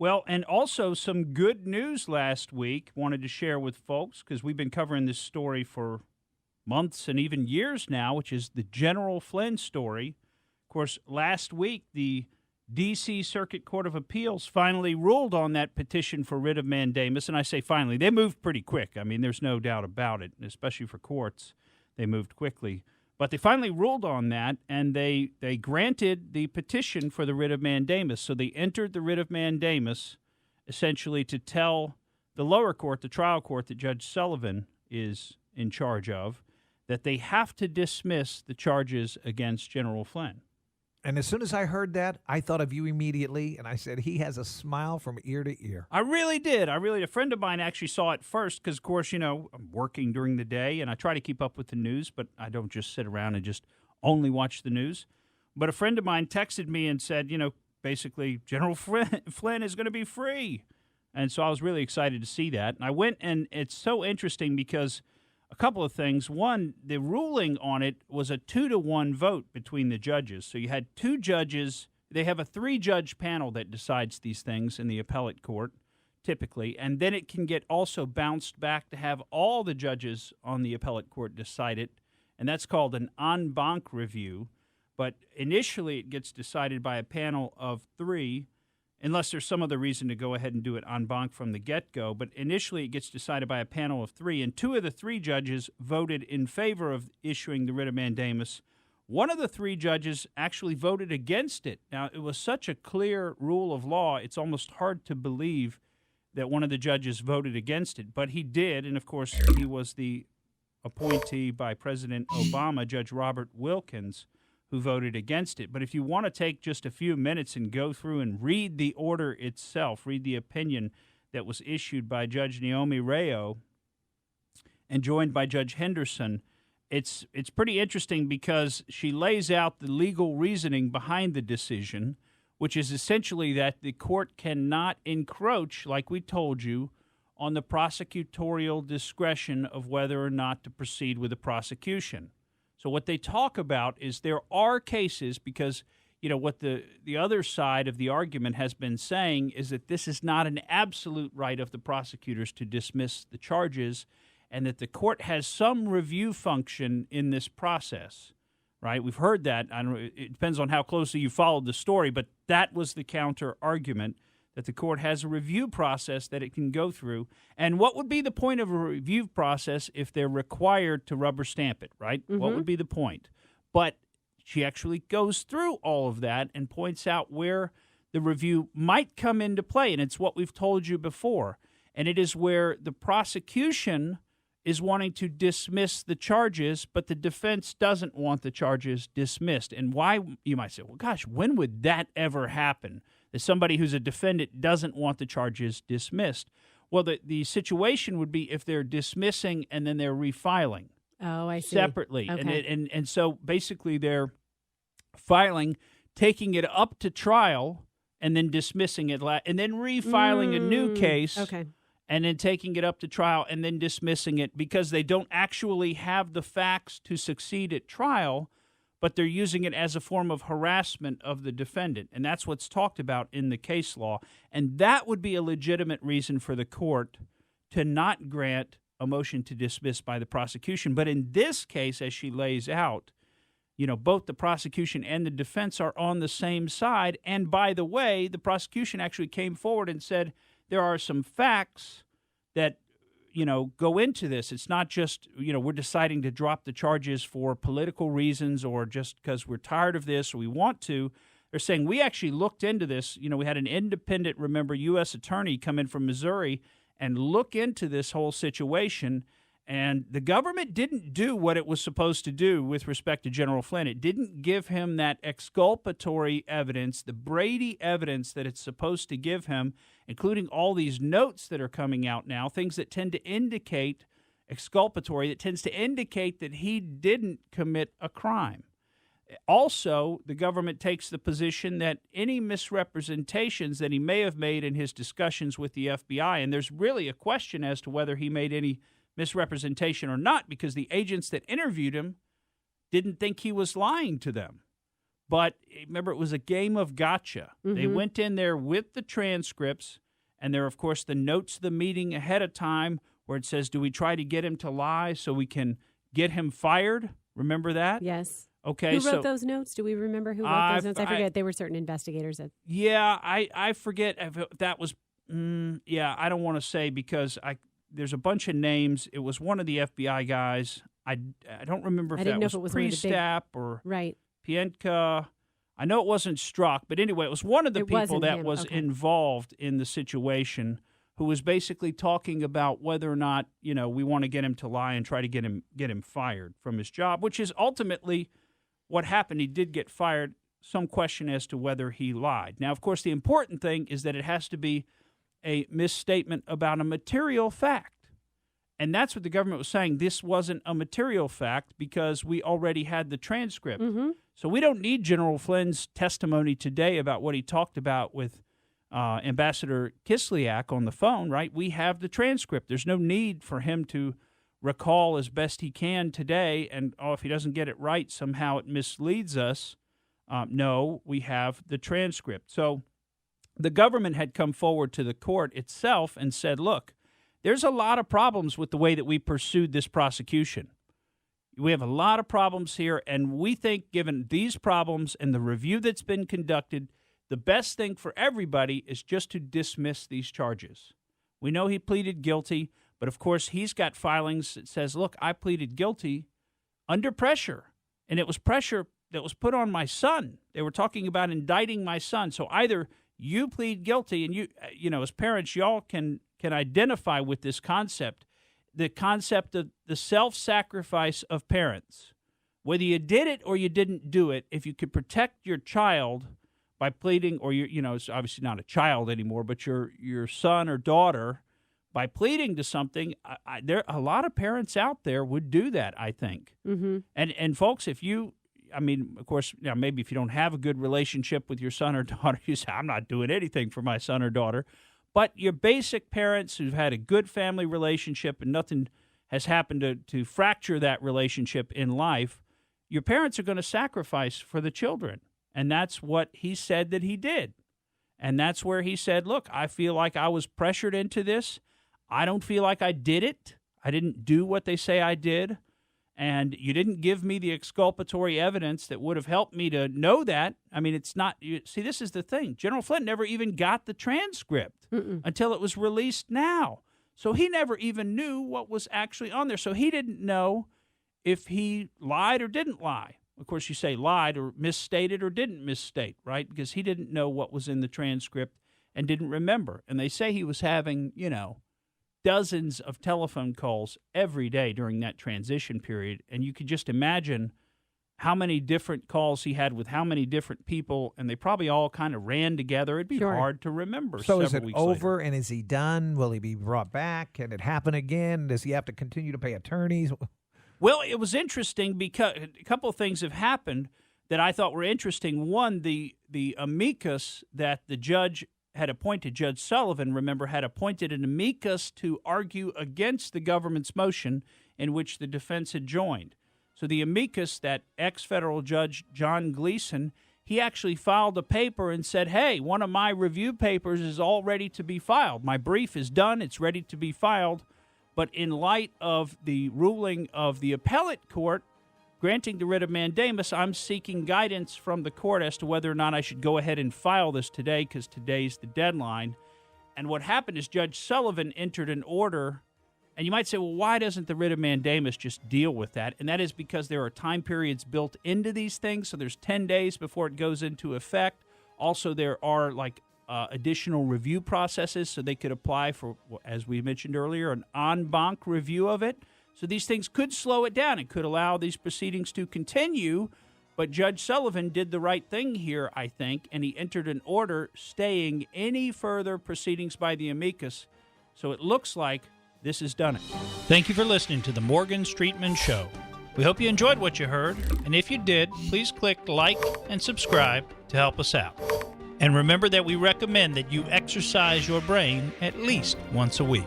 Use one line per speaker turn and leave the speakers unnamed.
Well, and also some good news last week. Wanted to share with folks because we've been covering this story for months and even years now, which is the General Flynn story. Of course, last week, the D.C. Circuit Court of Appeals finally ruled on that petition for writ of mandamus. And I say finally, they moved pretty quick. I mean, there's no doubt about it, especially for courts. They moved quickly. But they finally ruled on that, and they granted the petition for the writ of mandamus. So they entered the writ of mandamus essentially to tell the lower court, the trial court that Judge Sullivan is in charge of, that they have to dismiss the charges against General Flynn.
And as soon as I heard that, I thought of you immediately, and I said, he has a smile from ear to ear.
I really did. A friend of mine actually saw it first because, of course, I'm working during the day, and I try to keep up with the news, but I don't just sit around and just only watch the news. But a friend of mine texted me and said, basically, General Flynn is going to be free. And so I was really excited to see that. And I went, and it's so interesting because a couple of things. One, the ruling on it was a 2-1 vote between the judges. So you had two judges. They have a 3-judge panel that decides these things in the appellate court, typically. And then it can get also bounced back to have all the judges on the appellate court decide it. And that's called an en banc review. But initially it gets decided by a panel of 3, unless there's some other reason to go ahead and do it en banc from the get-go. But initially it gets decided by a panel of 3, and 2 of the 3 judges voted in favor of issuing the writ of mandamus. One of the 3 judges actually voted against it. Now, it was such a clear rule of law, it's almost hard to believe that one of the judges voted against it. But he did, and of course he was the appointee by President Obama, Judge Robert Wilkins, who voted against it. But if you want to take just a few minutes and go through and read the order itself, read the opinion that was issued by Judge Naomi Rayo and joined by Judge Henderson, it's pretty interesting because she lays out the legal reasoning behind the decision, which is essentially that the court cannot encroach, like we told you, on the prosecutorial discretion of whether or not to proceed with the prosecution. So what they talk about is there are cases because, what the other side of the argument has been saying is that this is not an absolute right of the prosecutors to dismiss the charges and that the court has some review function in this process, right? We've heard that. It depends on how closely you followed the story, but that was the counter argument, that the court has a review process that it can go through. And what would be the point of a review process if they're required to rubber stamp it, right? Mm-hmm. What would be the point? But she actually goes through all of that and points out where the review might come into play. And it's what we've told you before. And it is where the prosecution is wanting to dismiss the charges, but the defense doesn't want the charges dismissed. And why, you might say, well, gosh, when would that ever happen? That somebody who's a defendant doesn't want the charges dismissed. Well, the situation would be if they're dismissing and then they're refiling.
Oh, I see.
Separately.
Okay.
And so basically they're filing, taking it up to trial, and then dismissing it, and then refiling a new case.
Okay.
And then taking it up to trial and then dismissing it because they don't actually have the facts to succeed at trial, but they're using it as a form of harassment of the defendant. And that's what's talked about in the case law. And that would be a legitimate reason for the court to not grant a motion to dismiss by the prosecution. But in this case, as she lays out, both the prosecution and the defense are on the same side. And by the way, the prosecution actually came forward and said there are some facts that go into this. It's not just, we're deciding to drop the charges for political reasons or just because we're tired of this or we want to. They're saying we actually looked into this. We had an independent, U.S. attorney come in from Missouri and look into this whole situation. And the government didn't do what it was supposed to do with respect to General Flynn. It didn't give him that exculpatory evidence, the Brady evidence that it's supposed to give him, including all these notes that are coming out now, things that tend to indicate exculpatory, that tends to indicate that he didn't commit a crime. Also, the government takes the position that any misrepresentations that he may have made in his discussions with the FBI, and there's really a question as to whether he made any misrepresentation or not, because the agents that interviewed him didn't think he was lying to them. But remember, it was a game of gotcha. They went in there with the transcripts, and there are, of course, the notes of the meeting ahead of time where it says, do we try to get him to lie so we can get him fired? Remember that?
Yes.
Okay.
Who wrote those notes? Do we remember who wrote those notes? I forget. They were certain investigators.
Yeah, I forget if that was. I don't want to say because there's a bunch of names. It was one of the FBI guys. I don't remember if that was Priestap or
right.
Pientka. I know it wasn't Strzok, but anyway, it was one of the people that was involved in the situation who was basically talking about whether or not, we want to get him to lie and try to get him fired from his job, which is ultimately what happened. He did get fired. Some question as to whether he lied. Now, of course, the important thing is that it has to be a misstatement about a material fact. And that's what the government was saying. This wasn't a material fact because we already had the transcript. So we don't need General Flynn's testimony today about what he talked about with Ambassador Kislyak on the phone, right? We have the transcript. There's no need for him to recall as best he can today. And, if he doesn't get it right, somehow it misleads us. No, we have the transcript. So the government had come forward to the court itself and said, look, there's a lot of problems with the way that we pursued this prosecution. We have a lot of problems here, and we think given these problems and the review that's been conducted, the best thing for everybody is just to dismiss these charges. We know he pleaded guilty, but of course he's got filings that says, look, I pleaded guilty under pressure, and it was pressure that was put on my son. They were talking about indicting my son. So either you plead guilty, and you as parents, y'all can identify with this concept, the concept of the self-sacrifice of parents. Whether you did it or you didn't do it, if you could protect your child by pleading, or it's obviously not a child anymore, but your son or daughter, by pleading to something, there a lot of parents out there would do that, I think. And folks, of course, maybe if you don't have a good relationship with your son or daughter, you say, I'm not doing anything for my son or daughter. But your basic parents who've had a good family relationship and nothing has happened to fracture that relationship in life, your parents are going to sacrifice for the children. And that's what he said that he did. And that's where he said, look, I feel like I was pressured into this. I don't feel like I did it. I didn't do what they say I did. And you didn't give me the exculpatory evidence that would have helped me to know that. It's not. See, this is the thing. General Flynn never even got the transcript until it was released now. So he never even knew what was actually on there. So he didn't know if he lied or didn't lie. Of course, you say lied or misstated or didn't misstate, right? Because he didn't know what was in the transcript and didn't remember. And they say he was having, dozens of telephone calls every day during that transition period. And you could just imagine how many different calls he had with how many different people, and they probably all kind of ran together. It'd be hard to remember.
So is it
weeks
over,
later.
And is he done? Will he be brought back? Can it happen again? Does he have to continue to pay attorneys?
Well, it was interesting because a couple of things have happened that I thought were interesting. One, the amicus that the judge had appointed, Judge Sullivan, remember, had appointed an amicus to argue against the government's motion in which the defense had joined. So the amicus, that ex-federal judge John Gleason, he actually filed a paper and said, hey, one of my review papers is all ready to be filed. My brief is done. It's ready to be filed. But in light of the ruling of the appellate court granting the writ of mandamus, I'm seeking guidance from the court as to whether or not I should go ahead and file this today because today's the deadline. And what happened is Judge Sullivan entered an order, and you might say, well, why doesn't the writ of mandamus just deal with that? And that is because there are time periods built into these things, so there's 10 days before it goes into effect. Also, there are additional review processes, so they could apply for, as we mentioned earlier, an en banc review of it. So these things could slow it down. It could allow these proceedings to continue. But Judge Sullivan did the right thing here, I think, and he entered an order staying any further proceedings by the amicus. So it looks like this has done it. Thank you for listening to the Morgan Streetman Show. We hope you enjoyed what you heard. And if you did, please click like and subscribe to help us out. And remember that we recommend that you exercise your brain at least once a week.